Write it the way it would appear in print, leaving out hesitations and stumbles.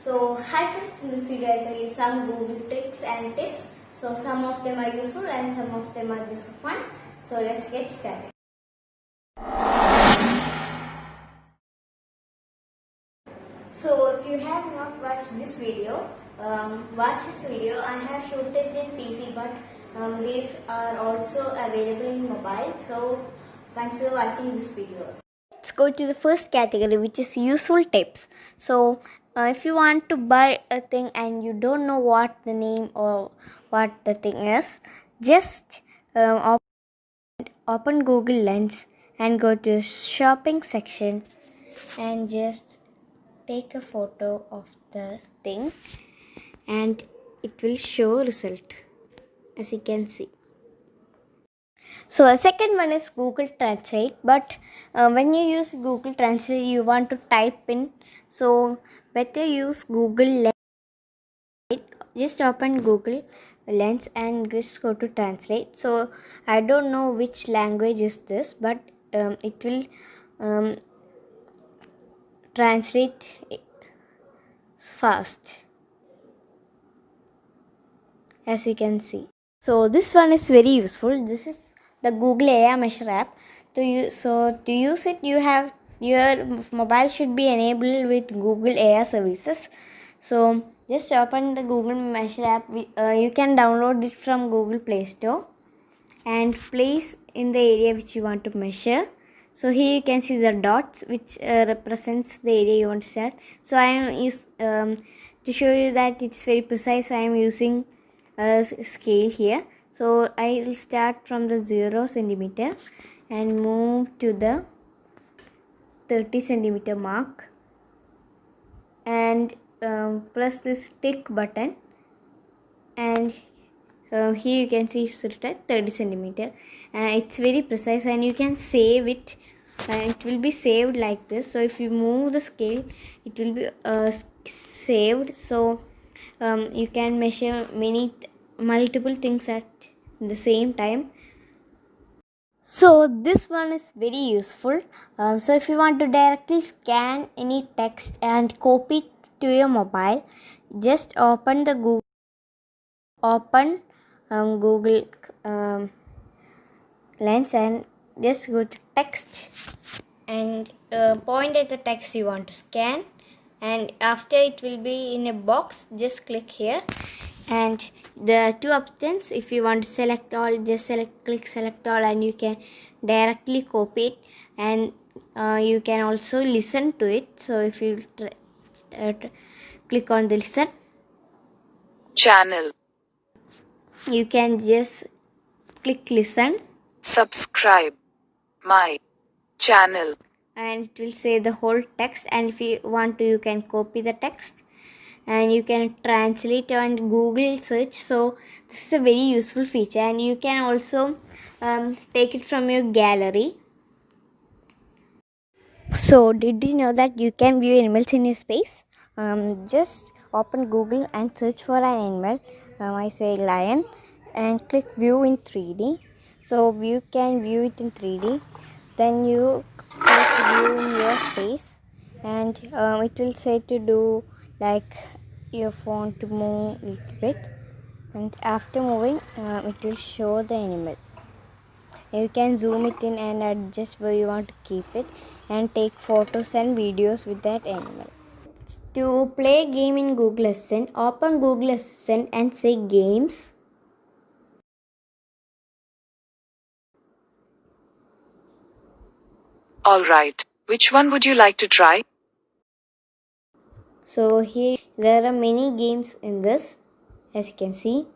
So hi friends, in this video I'll tell you some Google tricks and tips. So some of them are useful and some of them are just for fun. So let's get started. So if you have not watched this video, watch this video. I have shot it in PC, but these are also available in mobile. So consider watching this video. Let's go to the first category, which is useful tips. So if you want to buy a thing and you don't know what the name or what the thing is, just open Google Lens and go to the shopping section and just take a photo of the thing and it will show result, as you can see. So the second one is Google Translate, but when you use Google Translate you want to type in, so better use Google Lens. Just open Google Lens and just go to Translate. So I don't know which language is this, but it will translate fast, as you can see. So this one is very useful. This is the Google AI Measure app. To use it, your mobile should be enabled with Google AI services. So just open the Google Measure app. You can download it from Google Play Store and place in the area which you want to measure. So here you can see the dots which represents the area you want to set. So I am to show you that it's very precise, I am using a scale here. So I will start from the 0 centimeter and move to the 30 centimeter mark and press this tick button, and here you can see it's written 30 centimeter. It's very precise and you can save it. It will be saved like this. So if you move the scale, it will be saved. So you can measure multiple things at the same time. So this one is very useful. So if you want to directly scan any text and copy it to your mobile, just open Google Lens and just go to text and point at the text you want to scan, and after it will be in a box, just click here and the two options, if you want to select all, just click select all and you can directly copy it, and you can also listen to it. So if you click on the listen channel, you can just click listen, subscribe my channel, and it will say the whole text, and if you want to you can copy the text and you can translate on Google search. So this is a very useful feature, and you can also take it from your gallery. So did you know that you can view animals in your space? Just open Google and search for an animal. I say lion and click view in 3D. So you can view it in 3D. Then you click view in your space, and it will say to do like your phone to move a little bit, and after moving it will show the animal. You can zoom it in and adjust where you want to keep it and take photos and videos with that animal. To play a game in Google Assistant, open Google Assistant and say games. Alright, which one would you like to try? So here there are many games in this, as you can see.